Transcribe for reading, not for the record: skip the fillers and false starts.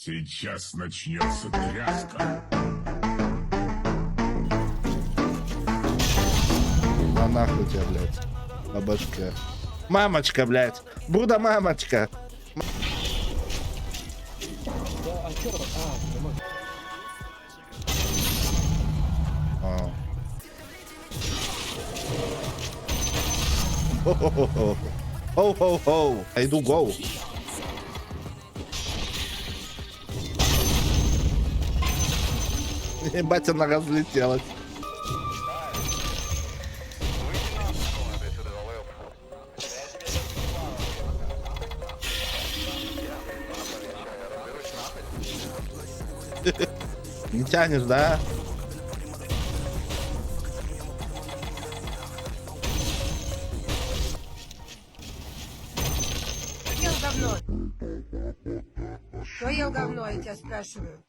Сейчас начнется тряска. На нахуй тебя, блядь. По башке. Мамочка, блядь. Буда мамочка. А. Хо-хо-хо. Хоу-хоу-хоу. Я иду гоу. Ебать, она разлетелась. Не тянешь, да? Ел говно. Кто ел говно, я тебя спрашиваю?